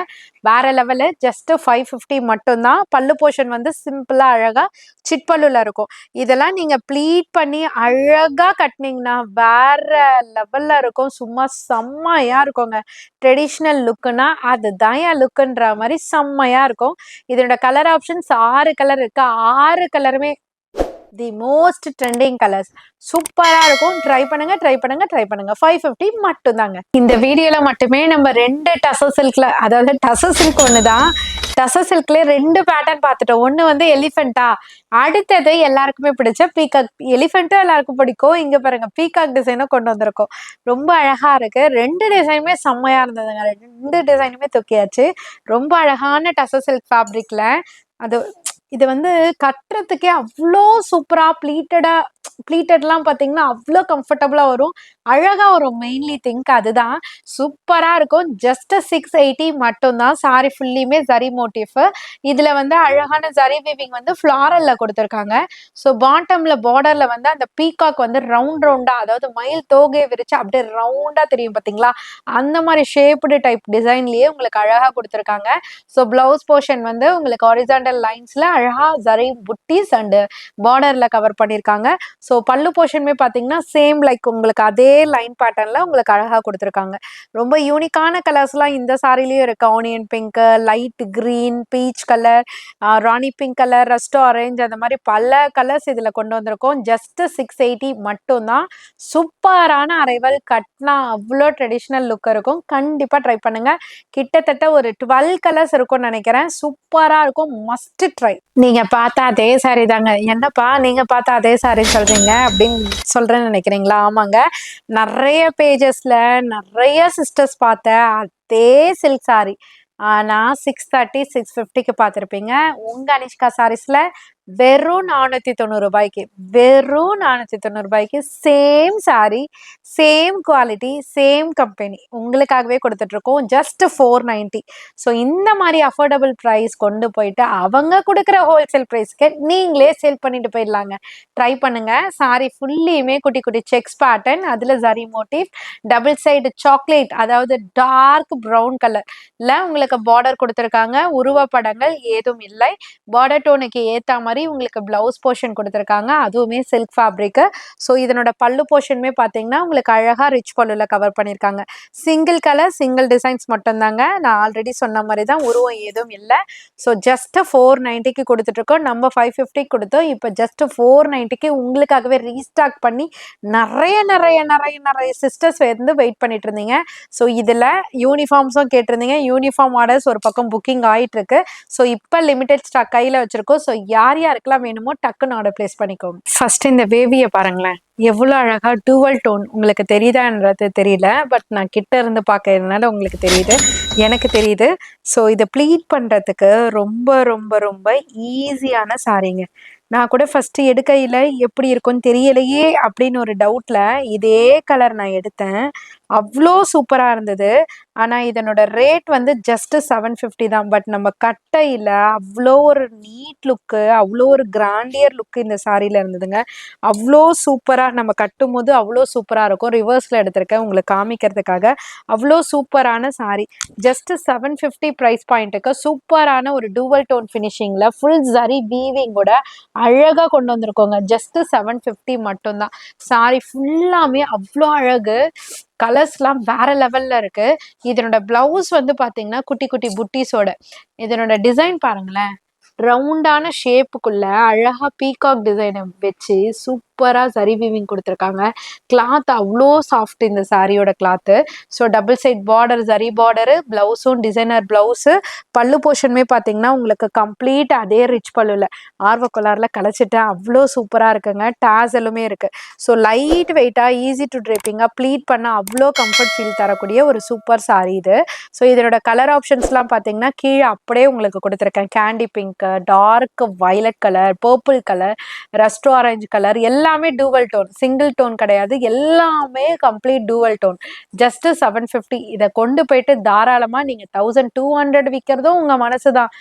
வேற லெவலு. ஜஸ்ட் 550 மட்டும்தான். பல்லு போர்ஷன் வந்து சிம்பிளா அழகா சிட்பல்லுல இருக்கும். இதெல்லாம் நீங்க ப்ளீட் பண்ணி அழகா கட்டினீங்கன்னா வேற லெவல்ல இருக்கும். சும்மா செம்மையா இருக்குங்க. ட்ரெடிஷ்னல் லுக்குன்னா அதுதான் என் லுக்குன்ற மாதிரி செம்மையா இருக்கும். இதோட கலர் ஆப்ஷன்ஸ் 6 கலர் இருக்கு. 6 கலருமே தி மோஸ்ட் ட்ரெண்டிங் கலர்ஸ். சூப்பரா இருக்கும். ட்ரை பண்ணுங்க ட்ரை பண்ணுங்க ட்ரை பண்ணுங்க. 550 மட்டும் தாங்க. இந்த வீடியோல மட்டுமே நம்ம 2 டசர் சில்க்ல, அதாவது டசர் சில்க் ஒண்ணுதான், டசர் சில்க்ல 2 பேட்டர்ன் பார்த்துட்டோம். ஒண்ணு வந்து எலிஃபென்டா, அடுத்தது எல்லாருக்குமே பிடிச்ச பீகாக். எலிஃபென்ட்டும் எல்லாருக்கும் பிடிக்கும். இங்க பாருங்க பீகாக் டிசைனும் கொண்டு வந்திருக்கோம். ரொம்ப அழகா இருக்கு. 2 டிசைனுமே செம்மையா இருந்ததுங்க. 2 டிசைனுமே தூக்கியாச்சு. ரொம்ப அழகான டசர் சில்க் ஃபேப்ரிக்ல. அது இது வந்து கட்டுறதுக்கே அவ்வளோ சூப்பரா ப்ளீட்டட்லாம் பார்த்தீங்கன்னா அவ்வளோ கம்ஃபர்டபுளா வரும், அழகா வரும். மெயின்லி திங்க் அதுதான் சூப்பரா இருக்கும். ஜஸ்ட் 680 மட்டும்தான். சாரி ஃபுல்லியுமே ஜரி மோட்டிவ். இதுல வந்து அழகான ஜரி வீவிங் வந்து ஃபிளாரல்ல கொடுத்துருக்காங்க. ஸோ பாட்டம்ல பார்டர்ல வந்து அந்த பீகாக் வந்து ரவுண்ட் ரவுண்டா, அதாவது மயில் தோகையை விரிச்சு அப்படியே ரவுண்டா தெரியும் பார்த்தீங்களா, அந்த மாதிரி ஷேப்டு டைப் டிசைன்லயே உங்களுக்கு அழகா கொடுத்துருக்காங்க. ஸோ பிளவுஸ் போர்ஷன் வந்து உங்களுக்கு ஹாரிசான்டல் லைன்ஸ்ல அழகா ஜரி புட்டிஸ் அண்ட் பார்டர்ல கவர் பண்ணியிருக்காங்க. ஸோ பல்லு போர்ஷனுமே பார்த்தீங்கன்னா சேம் லைக் உங்களுக்கு அதே லைன் பேட்டர்ன்ல உங்களுக்கு அழகா கொடுத்துருக்காங்க. ரொம்ப யூனிக்கான கலர்ஸ்லாம் இந்த சாரிலையும் இருக்கு. Onion pink, light green, peach colour, rani pink colour, rust orange, அந்த மாதிரி பல கலர்ஸ் இதுல கொண்டு வந்திருக்கோம். ஜஸ்ட் 680 மட்டும்தான். சூப்பரான அரைவல். கட்னா அவ்வளோ ட்ரெடிஷ்னல் லுக் இருக்கும். கண்டிப்பா ட்ரை பண்ணுங்க. கிட்டத்தட்ட ஒரு 12 கலர்ஸ் இருக்கும்னு நினைக்கிறேன். சூப்பரா இருக்கும். Must try. நீங்க பார்த்தா அதே சாரி தாங்க. என்னப்பா நீங்க பார்த்தா அதே சாரி சொல்றீங்க அப்படின்னு சொல்றேன்னு நினைக்கிறீங்களா? ஆமாங்க, நிறைய பேஜஸ்ல நிறைய சிஸ்டர்ஸ் பார்த்த அதே சில்க் சாரி ஆனா 630 650க்கு பார்த்துருப்பீங்க. உங்க அனிஷ்கா சாரீஸ்ல வெறும் 490 ரூபாய்க்கு, வெறும் 490 ரூபாய்க்கு same sorry, same quality, same company உங்களுக்காகவே கொடுத்துட்டு இருக்கோம். ஜஸ்ட் 490. ஸோ இந்த மாதிரி அஃபோர்டபுள் ப்ரைஸ் கொண்டு போயிட்டு அவங்க கொடுக்குற ஹோல்சேல் ப்ரைஸ்க்கு நீங்களே சேல் பண்ணிட்டு போயிடலாங்க. ட்ரை பண்ணுங்க. சாரி ஃபுல்லியுமே குட்டி குட்டி செக்ஸ் பேட்டர்ன், அதுல zari motive, double side chocolate, அதாவது டார்க் ப்ரௌன் கலர்ல உங்களுக்கு பார்டர் கொடுத்துருக்காங்க. உருவப்படங்கள் ஏதும் இல்லை. பார்டர் டோனுக்கு ஏத்த மாதிரி உங்களுக்கு பிளவுஸ் போர்ஷன் கொடுத்துருக்காங்க. அதுவுமே சில்க் ஃபேப்ரிக். ஸோ இதனோட பல்லு போர்ஷனுமே பார்த்தீங்கன்னா உங்களுக்கு அழகா ரிச் பல்லுல கவர் பண்ணியிருக்காங்க. சிங்கிள் கலர், சிங்கிள் டிசைன்ஸ் மட்டும் தாங்க. நான் ஆல்ரெடி சொன்ன மாதிரி தான், உருவம் ஏதும் இல்லை. ஸோ ஜஸ்ட் 490க்கு கொடுத்துட்டு இருக்கோம். நம்ம 550 கொடுத்தோம். இப்போ ஜஸ்ட் 490க்கு உங்களுக்காகவே ரீஸ்டாக் பண்ணி நிறைய நிறைய நிறைய நிறைய சிஸ்டர்ஸ் வந்து வெயிட் பண்ணிட்டு இருந்தீங்க. ஸோ இதில் யூனிஃபார்ம்ஸும் கேட்டிருந்தீங்க. யூனிஃபார்ம் ஆர்டர்ஸ் ஒரு பக்கம் புக்கிங் ஆகிட்டு இருக்கு. ஸோ இப்போ லிமிடெட் ஸ்டாக் கையில் வச்சிருக்கோம். ஸோ யார் யாருக்கெல்லாம் வேணுமோ டக்குன்னு ஆர்டர் பிளேஸ் பண்ணிக்கோங்க. ஃபர்ஸ்ட் இந்த வேவியை பாருங்களேன், எவ்வளோ அழகா டூவல் டோன். உங்களுக்கு தெரியுதான்றது தெரியல, பட் நான் கிட்ட இருந்து பார்க்கறதுனால உங்களுக்கு தெரியுது, எனக்கு தெரியுது. ஸோ இதை ப்ளீட் பண்ணுறதுக்கு ரொம்ப ரொம்ப ரொம்ப ஈஸியான சாரீங்க. நான் கூட ஃபர்ஸ்ட் எடுக்கையில் எப்படி இருக்கும்னு தெரியலையே அப்படின்னு ஒரு டவுட்ல இதே கலர் நான் எடுத்தேன். அவ்வளோ சூப்பராக இருந்தது. ஆனால் இதனோட ரேட் வந்து ஜஸ்ட் 750 தான். பட் நம்ம கட்டையில் அவ்வளோ ஒரு நீட் லுக்கு, அவ்வளோ ஒரு கிராண்டியர் லுக்கு இந்த சாரியில் இருந்ததுங்க. அவ்வளோ சூப்பராக நம்ம கட்டும் போது அவ்வளோ சூப்பராக இருக்கும். ரிவர்ஸில் எடுத்திருக்கேன் உங்களுக்கு காமிக்கிறதுக்காக. அவ்வளோ சூப்பரான சாரி. ஜஸ்ட் 750 ப்ரைஸ் பாயிண்ட்டுக்கு சூப்பரான ஒரு டூவல் டோன் ஃபினிஷிங்கில் ஃபுல் ஜரி வீவிங்கோட அழகாக கொண்டு வந்திருக்கோங்க. ஜஸ்ட் 750 மட்டும்தான். சாரி ஃபுல்லாமே அவ்வளோ அழகு. கலர்ஸ்லாம் வேற லெவல்ல இருக்கு. இதனோட பிளவுஸ் வந்து பாத்தீங்கன்னா குட்டி குட்டி புட்டிஸோட. இதனோட டிசைன் பாருங்களேன், ரவுண்டான ஷேப்புக்குள்ள அழகா பீகாக் டிசைனை வச்சு சூப்பரா சரி வீவிங் கொடுத்துருக்காங்க. கிளாத் அவ்வளோ சாஃப்ட் இந்த சாரியோட cloth. So double side border, zari border, பிளவுஸும் டிசைனர் பிளவுஸு. பல்லு போர்ஷனுமே பார்த்தீங்கன்னா உங்களுக்கு கம்ப்ளீட் அதே ரிச் பல்லுல ஆர்வ கொலார்ல கலைச்சிட்டேன். அவ்வளோ சூப்பராக இருக்குங்க. டாசலுமே இருக்கு. ஸோ லைட் வெயிட்டா, ஈஸி டு ட்ரேப்பிங்காக ப்ளீட் பண்ண அவ்வளோ கம்ஃபர்ட் ஃபீல் தரக்கூடிய ஒரு சூப்பர் சாரி இது. ஸோ இதனோட கலர் ஆப்ஷன்ஸ்லாம் பார்த்தீங்கன்னா கீழே அப்படியே உங்களுக்கு கொடுத்துருக்கேன். Candy pink, dark violet colour, purple colour, rust orange colour, எல்லாமே டூவல் டோன், சிங்கிள் டோன் கிடையாது. எல்லாமே கம்ப்ளீட் டூவல் டோன். ஜஸ்ட் 750. இதை கொண்டு போயிட்டு தாராளமா நீங்க 1200 விற்கிறதும் உங்க மனசுதான்.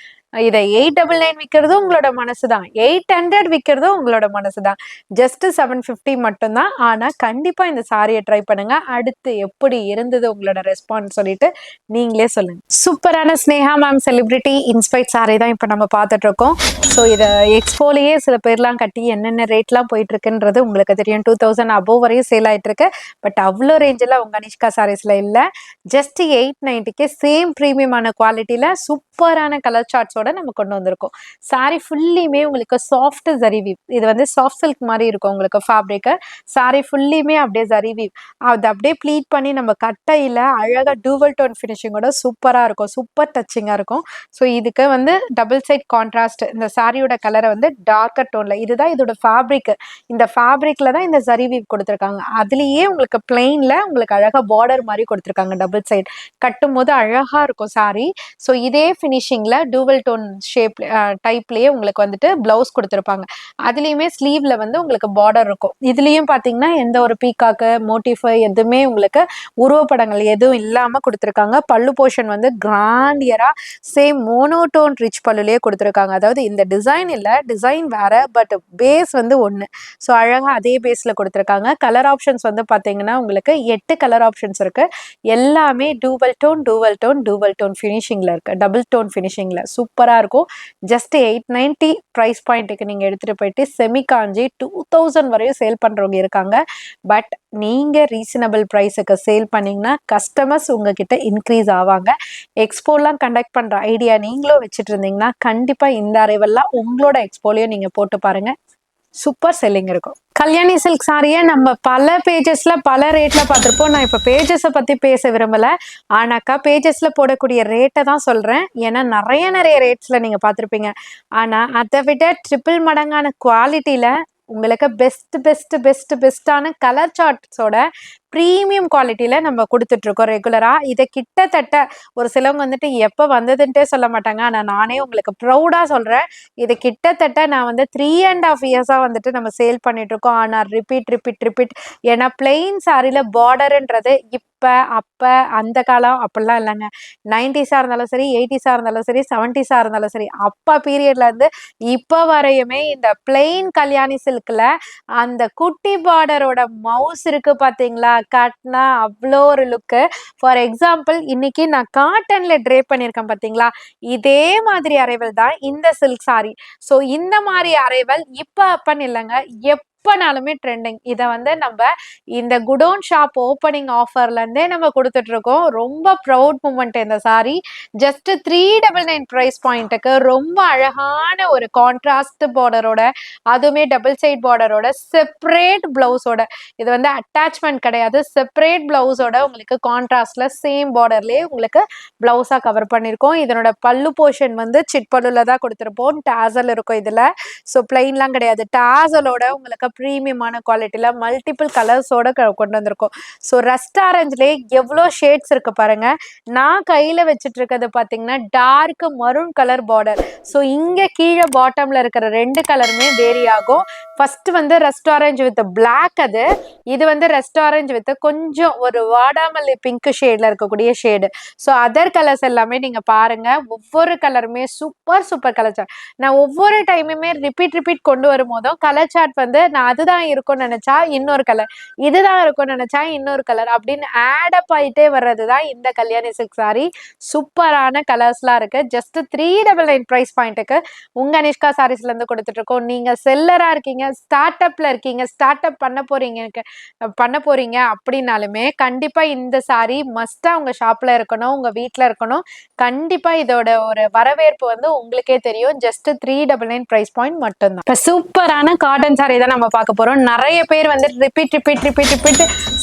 இதை 899 விற்கிறதும் உங்களோட மனசுதான். 800 விற்கிறதும் உங்களோட மனசுதான். ஜஸ்ட் 750 மட்டும்தான். ஆனா கண்டிப்பா இந்த சாரியை ட்ரை பண்ணுங்க. அடுத்து எப்படி இருந்தது உங்களோட ரெஸ்பான்ஸ் சொல்லிட்டு நீங்களே சொல்லுங்க. சூப்பரான Sneha ma'am celebrity inspired sorry தான் இப்போ நம்ம பார்த்துட்டு இருக்கோம். ஸோ இதை எக்ஸ்போலேயே சில பேர்லாம் கட்டி என்னென்ன ரேட்லாம் போயிட்டு இருக்குன்றது உங்களுக்கு தெரியும். 2000 அபோவ் வரையும் சேல் ஆயிட்டு இருக்கு. பட் அவ்வளோ ரேஞ்சில் உங்க அனிஷ்கா சாரீஸ்ல இல்லை. ஜஸ்ட் 890க்கு சேம் ப்ரீமியமான குவாலிட்டியில சூப்பரான கலர் சார்ட்ஸோட நம்ம கொண்டு வந்திருக்கோம். சாரி ஃபுல்லியுமே உங்களுக்கு சாஃப்ட் ஜரி வீவ். இது வந்து சாஃப்ட் சில்க் மாதிரி இருக்கும் உங்களுக்கு ஃபேப்ரிக். சாரி ஃபுல்லியுமே அப்படியே ஜரி வீவ். அது அப்படியே ப்ளீட் பண்ணி நம்ம கட்டையில அழகா டூவல் டோன் ஃபினிஷிங்கோட சூப்பரா இருக்கும். சூப்பர் டச்சிங்கா இருக்கும். ஸோ இதுக்கு வந்து டபுள் சைட் கான்ட்ராஸ்ட். இந்த சாரியோட கலரை வந்து டார்க்கர் டோன்ல, இதுதான் இதோட ஃபேப்ரிக். இந்த ஃபேப்ரிக்ல தான் இந்த ஜரி வீவ் கொடுத்துருக்காங்க. அதுலயே உங்களுக்கு பிளெயின்ல உங்களுக்கு அழகா பார்டர் மாதிரி கொடுத்துருக்காங்க. டபுள் சைட் கட்டும் போது அழகா இருக்கும் சாரி. ஸோ இதே ஃபினிஷிங்ல டூவல் டோன் ஷேப் டைப்லயே உங்களுக்கு வந்துட்டு பிளவுஸ் கொடுத்துருப்பாங்க. அதுலயுமே ஸ்லீவ்ல வந்து உங்களுக்கு பார்டர் இருக்கும். இதுலயும் பாத்தீங்கன்னா எந்த ஒரு பீகாக்கு மோட்டிஃப் எதுவுமே உங்களுக்கு உருவப்படங்கள் எதுவும் இல்லாம கொடுத்துருக்காங்க. பல்லு போர்ஷன் வந்து கிராண்டியரா சேம் மோனோடோன் ரிச் பல்லுலயே கொடுத்துருக்காங்க. அதாவது இந்த டிசைன் இல்ல, டிசைன் வேற, பட் பேஸ் வந்து ஒண்ணு. ஸோ அழகா அதே பேஸ்ல கொடுத்துருக்காங்க. கலர் ஆப்ஷன்ஸ் வந்து பாத்தீங்கன்னா உங்களுக்கு 8 கலர் ஆப்ஷன்ஸ் இருக்கு. எல்லாமே dual tone dual tone dual tone ஃபினிஷிங்ல இருக்கு. டபுள் டோன் ஃபினிஷிங்ல சூப்பரா இருக்கும். ஜஸ்ட் 890 ப்ரைஸ் பாயிண்ட்டுக்கு நீங்க எடுத்துட்டு போயிட்டு செமி காஞ்சி 2000 வரையும் சேல் பண்றவங்க இருக்காங்க. பட் நீங்க ரீசனபிள் ப்ரைஸுக்கு சேல் பண்ணீங்கன்னா கஸ்டமர்ஸ் உங்ககிட்ட இன்க்ரீஸ் ஆவாங்க. எக்ஸ்போலாம் கண்டக்ட் பண்ற ஐடியா நீங்களும் வச்சுட்டு இருந்தீங்கன்னா கண்டிப்பா இந்த அரைவெல்லாம் உங்களோட எக்ஸ்போலையும் நீங்க போட்டு பாருங்க. சூப்பர் செல்லிங் இருக்கும். கல்யாணி சில்க் சாரியை நம்ம பல பேஜஸ்ல பல ரேட்ல பார்த்துருப்போம். நான் இப்போ பேஜஸை பத்தி பேச விரும்பல. ஆனாக்கா பேஜஸ்ல போடக்கூடிய ரேட்டை தான் சொல்றேன். ஏன்னா நிறைய ரேட்ஸ்ல நீங்க பார்த்துருப்பீங்க. ஆனா அதை விட ட்ரிபிள் மடங்கான குவாலிட்டியில உங்களுக்கு பெஸ்டான கலர் சார்ட்ஸோட ப்ரீமியம் குவாலிட்டியில நம்ம கொடுத்துட்டு இருக்கோம் ரெகுலரா. இதை கிட்டத்தட்ட ஒரு சிலவங்க வந்துட்டு எப்ப வந்ததுன்ட்டே சொல்ல மாட்டாங்க. ஆனா நானே உங்களுக்கு ப்ரௌடா சொல்றேன். இது கிட்டத்தட்ட நான் வந்து 3.5 இயர்ஸா வந்துட்டு நம்ம சேல் பண்ணிட்டு இருக்கோம். ஆனா ரிப்பீட். ஏன்னா பிளெயின் சாரில பார்டர்ன்றது இப்ப அப்ப அந்த காலம் அப்படிலாம் இல்லைங்க. 90s இருந்தாலும் சரி, 80s இருந்தாலும் சரி, 70s இருந்தாலும் சரி, அப்ப பீரியட்ல இருந்து இப்ப வரையுமே இந்த பிளெயின் கல்யாணி சில்க்ல அந்த குட்டி பார்டரோட மவுஸ் இருக்கு பாத்தீங்களா, கட்னா அவ்வளோ ஒரு லுக்கு. ஃபார் எக்ஸாம்பிள் இன்னைக்கு நான் காட்டன்ல ட்ரேப் பண்ணியிருக்கேன் பாத்தீங்களா, இதே மாதிரி அரைவல் தான் இந்த சில்க் சாரி. ஸோ இந்த மாதிரி அரைவல் இப்ப அப்பன்னு இல்லைங்க, எப்பனாலுமே ட்ரெண்டிங். இதை வந்து நம்ம இந்த குடோன் ஷாப் ஓப்பனிங் ஆஃபர்ல இருந்தே நம்ம கொடுத்துட்டு இருக்கோம். ரொம்ப ப்ரௌட் மூமெண்ட் இந்த சாரி. ஜஸ்ட் 399 பிரைஸ் பாயிண்ட்டுக்கு ரொம்ப அழகான ஒரு கான்ட்ராஸ்ட் பார்டரோட, அதுவுமே டபுள் சைட் பார்டரோட, செப்பரேட் பிளவுஸோட, இது வந்து அட்டாச்மெண்ட் கிடையாது, செப்பரேட் பிளவுஸோட உங்களுக்கு கான்ட்ராஸ்ட்ல சேம் பார்டர்லயே உங்களுக்கு பிளவுஸா கவர் பண்ணியிருக்கோம். இதனோட பல்லு போர்ஷன் வந்து சிட் பல்லுல தான் கொடுத்துருப்போம். டாசல் இருக்கும் இதுல. ஸோ பிளைன்லாம் கிடையாது, டாசலோட உங்களுக்கு ப்ரீமியமான குவாலிட்டியில மல்டிபிள் கலர்ஸோட கொண்டு வந்திருக்கோம். ஸோ ரஸ்ட் ஆரஞ்சுலேயே எவ்வளோ ஷேட்ஸ் இருக்கு பாருங்க. நான் கையில வச்சுட்டு இருக்கிறது பார்த்தீங்கன்னா dark maroon colour border. So இங்க கீழே பாட்டம்ல இருக்கிற 2 கலருமே வேரி ஆகும். ஃபர்ஸ்ட் வந்து ரெஸ்ட் ஆரஞ்சு வித் பிளாக், இது வந்து ரெஸ்ட் ஆரஞ்சு வித் கொஞ்சம் ஒரு வாடாமல்லி பிங்க் ஷேட்ல இருக்கக்கூடிய ஷேடு. ஸோ அதர் கலர்ஸ் எல்லாமே நீங்க பாருங்க, ஒவ்வொரு கலருமே சூப்பர் கலர் சார்ட். நான் ஒவ்வொரு டைமுமே ரிப்பீட் கொண்டு வரும்போதும் கலர் சார்ட் வந்து நான் அதுதான் இருக்கும்னு நினைச்சா இன்னொரு கலர், இதுதான் இருக்கும்னு நினைச்சா இன்னொரு கலர் அப்படின்னு ஆட் அப் ஆயிட்டே வர்றதுதான் இந்த கல்யாணி சில்க் சாரி. சூப்பரான கலர்ஸ்லாம் இருக்கு. ஜஸ்ட் 399 பிரைஸ் பாயிண்ட்டுக்கு உங்க அனிஷ்கா சாரீஸ்ல இருந்து கொடுத்துட்டு இருக்கோம். நீங்க செல்லரா இருக்கீங்க, ஸ்டார்ட் அப்ல இருக்கீங்க, ஸ்டார்ட் அப் பண்ண போறீங்க அப்படின்னாலுமே கண்டிப்பா இந்த சாரி மஸ்டா உங்க ஷாப்ல இருக்கணும், உங்க வீட்ல இருக்கணும். கண்டிப்பா இதோட ஒரு வரவேற்பு வந்து உங்களுக்கே தெரியும். ஜஸ்ட் 399 பிரைஸ் பாயிண்ட் மட்டும்தான். இப்ப சூப்பரான காட்டன் சாரி தான் நம்ம பார்க்க போறோம். நிறைய பேர் வந்து ரிப்பீட்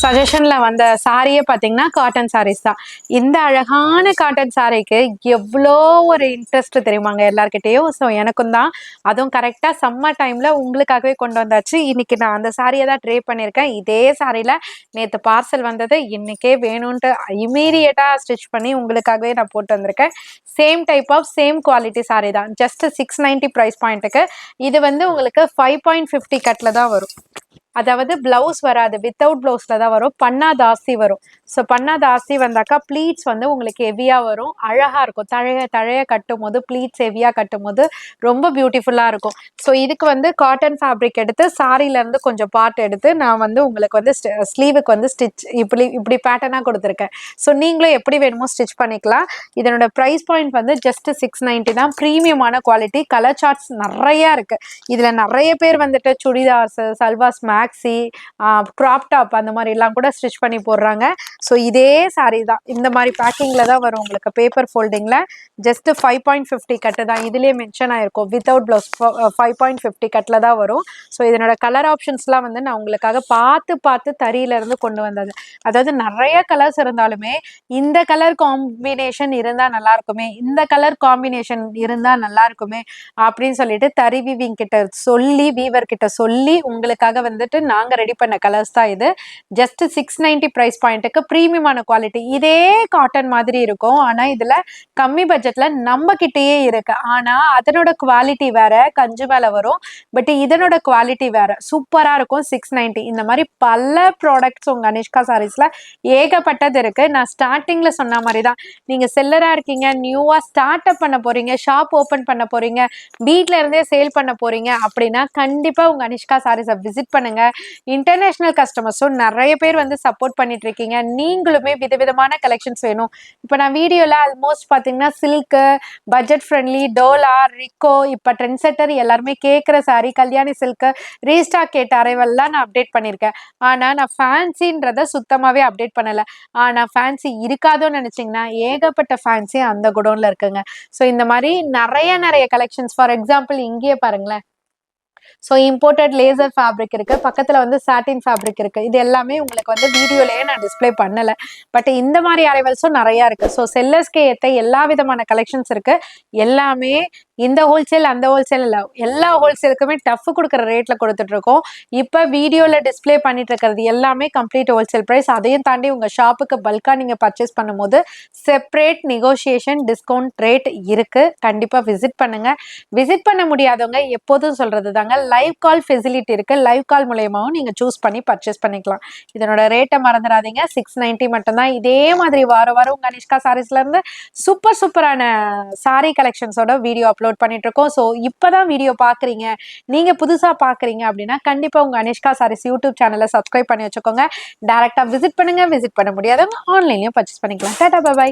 சஜஷன்ல வந்த சாரியே பாத்தீங்கன்னா காட்டன் சாரீஸ் தான். இந்த அழகான காட்டன் சாரிக்கு எவ்வளோ ஒரு இன்ட்ரெஸ்ட் தெரியுமாங்க எல்லார்கிட்டயும். ஸோ எனக்கும் தான். அதுவும் கரெக்டா சம்மர் டைம்ல உங்களுக்காகவே கொண்டு வந்தாச்சு. இன்னைக்கு நான் அந்த சாரியை தான் ட்ரே பண்ணியிருக்கேன். இதே சாரியில நேற்று பார்சல் வந்தது, இன்னைக்கே வேணும்ன்ட்டு இமீடியட்டா ஸ்டிச் பண்ணி உங்களுக்காகவே நான் போட்டு வந்திருக்கேன். Same type of same quality sari தான். ஜஸ்ட் 690 பிரைஸ் பாயிண்ட்டுக்கு. இது வந்து உங்களுக்கு 5.50 கட்ல தான் வரும். அதாவது பிளவுஸ் வராது, வித்தவுட் பிளவுஸ்ல தான் வரும். பன்னா தாஸ்தி வரும். ஸோ பன்னா தாஸ்தி வந்தாக்கா ப்ளீட்ஸ் வந்து உங்களுக்கு ஹெவியா வரும், அழகா இருக்கும். தழைய கட்டும் போது ப்ளீட்ஸ் ஹெவியா கட்டும் போது ரொம்ப பியூட்டிஃபுல்லா இருக்கும். ஸோ இதுக்கு வந்து காட்டன் ஃபேப்ரிக் எடுத்து சாரில இருந்து கொஞ்சம் பார்ட் எடுத்து நான் வந்து உங்களுக்கு வந்து ஸ்லீவுக்கு வந்து ஸ்டிச் இப்படி பேட்டர்னா கொடுத்துருக்கேன். ஸோ நீங்களும் எப்படி வேணுமோ ஸ்டிச் பண்ணிக்கலாம். இதனோட ப்ரைஸ் பாயிண்ட் வந்து ஜஸ்ட் 690 தான். ப்ரீமியமான குவாலிட்டி. கலர் சார்ட்ஸ் நிறைய இருக்கு. இதுல நிறைய பேர் வந்துட்டு chudidars, salwars, maxi, crop top அந்த மாதிரி எல்லாம் கூட ஸ்டிச் பண்ணி போடுறாங்க. ஸோ இதே சாரி தான் இந்த மாதிரி பேக்கிங்ல தான் வரும் உங்களுக்கு, பேப்பர் ஃபோல்டிங்ல. ஜஸ்ட் 5.50 கட்டு தான். இதுலயே மென்ஷன் ஆயிருக்கும் வித்தவுட் பிளவுஸ் 5.50 கட்ல தான் வரும். ஸோ இதனோட கலர் ஆப்ஷன்ஸ்லாம் வந்து நான் உங்களுக்காக பார்த்து தறியில இருந்து கொண்டு வந்தது. அதாவது நிறைய கலர்ஸ் இருந்தாலுமே இந்த கலர் காம்பினேஷன் இருந்தா நல்லா இருக்குமே, இந்த கலர் காம்பினேஷன் இருந்தா நல்லா இருக்குமே அப்படின்னு சொல்லிட்டு தறி வீவிங் கிட்ட சொல்லி, வீவர் கிட்ட சொல்லி உங்களுக்காக வந்துட்டு நாங்க ரெடி பண்ண கலர்ஸ் தான் இது. ஜஸ்ட் 690 பிரைஸ் பாயிண்ட்டுக்கு ப்ரீமியமான குவாலிட்டி. இதே காட்டன் மாதிரி இருக்கும், ஆனா இதுல கம்மி பட்ஜெட்ல நம்ம கிட்டயே இருக்கு. ஆனா அதனோட குவாலிட்டி வேற, கஞ்சு மேல வரும். பட் இதனோட குவாலிட்டி வேற, சூப்பரா இருக்கும். 690. இந்த மாதிரி பல ப்ராடக்ட்ஸ் உங்க அனிஷ்கா சாரீஸ்ல ஏகப்பட்டது இருக்கு. நான் ஸ்டார்டிங்ல சொன்ன மாதிரி தான், நீங்க செல்லரா இருக்கீங்க, நியூவா ஸ்டார்ட் அப் பண்ண போறீங்க, ஷாப் ஓபன் பண்ண போறீங்க, வீட்ல இருந்தே சேல் பண்ண போறீங்க அப்படின்னா கண்டிப்பா உங்க அனிஷ்கா சாரீஸை விசிட் பண்ணுங்க. இன்டர்நேஷனல் கஸ்டமர்ஸும் நிறைய பேர் வந்து சப்போர்ட் பண்ணிட்டு இருக்கீங்க. நீங்களுமே விதவிதமான கலெக்ஷன்ஸ் வேணும். இப்போ நான் வீடியோல ஆல்மோஸ்ட் பாத்தீங்கன்னா சில்க், பட்ஜெட் ஃப்ரெண்ட்லி, டோலா, ரிக்கோ, இப்போ ட்ரெண்ட் செட்டர் எல்லாருமே கேட்குற சாரி, கல்யாணி சில்க், ரீஸ்டாக் கேட்ட அரைவல்லாம் நான் அப்டேட் பண்ணியிருக்கேன். ஆனா நான் ஃபேன்சின்றத சுத்தமாவே அப்டேட் பண்ணல. ஆனா ஃபேன்சி இருக்காதோன்னு நினைச்சீங்கன்னா ஏகப்பட்ட ஃபேன்சி அந்த குடோன்ல இருக்குங்க. ஸோ இந்த மாதிரி நிறைய கலெக்ஷன்ஸ். ஃபார் எக்ஸாம்பிள் இங்கேயே பாருங்களேன், ஸோ இம்போர்ட்டட் லேசர் ஃபேப்ரிக் இருக்கு, பக்கத்துல வந்து சாட்டின் ஃபேப்ரிக் இருக்கு. இது எல்லாமே உங்களுக்கு வந்து வீடியோலயே நான் டிஸ்ப்ளே பண்ணல. பட் இந்த மாதிரி அரைவல்ஸும் நிறைய இருக்கு. ஸோ செல்லர்ஸ்க்கு ஏத்த எல்லா விதமான கலெக்ஷன்ஸ் இருக்கு. எல்லாமே இந்த ஹோல்சேல் அந்த ஹோல்சேல் இல்ல, எல்லா ஹோல்சேலுக்குமே டஃப் கொடுக்குற ரேட்ல கொடுத்துட்டு இருக்கோம். இப்ப வீடியோல டிஸ்ப்ளே பண்ணிட்டு இருக்கிறது எல்லாமே கம்ப்ளீட் ஹோல்சேல் பிரைஸ். அதையும் தாண்டி உங்க ஷாப்புக்கு பல்கா நீங்க பர்ச்சேஸ் பண்ணும்போது செப்பரேட் நெகோசியேஷன் டிஸ்கவுண்ட் ரேட் இருக்கு. கண்டிப்பா விசிட் பண்ணுங்க. விசிட் பண்ண முடியாதவங்க எப்போதும் சொல்றது தாங்க, லைவ் கால் ஃபெசிலிட்டி இருக்கு. லைவ் கால் மூலயமாவும் நீங்க சூஸ் பண்ணி பர்ச்சேஸ் பண்ணிக்கலாம். இதனோட ரேட்டை மறந்துடாதீங்க, 690 மட்டும்தான். இதே மாதிரி வாரம் வாரம் உங்க அனிஷ்கா சாரீஸ்ல இருந்து சூப்பரான சாரி கலெக்ஷன்ஸோட வீடியோ அப்லோட் பண்ணிட்டு இருக்கோம். ஸோ இப்பதான் வீடியோ பாக்குறீங்க, நீங்க புதுசா பாக்குறீங்க அப்படின்னா கண்டிப்பா உங்க அனிஷ்கா சாரீஸ் யூடியூப் சேனலை சப்ஸ்கிரைப் பண்ணி வச்சுக்கோங்க. டைரக்டா விசிட் பண்ணுங்க. விசிட் பண்ண முடியாதவங்க ஆன்லைன்லயும் பர்ச்சேஸ் பண்ணிக்கலாம். Tata bye.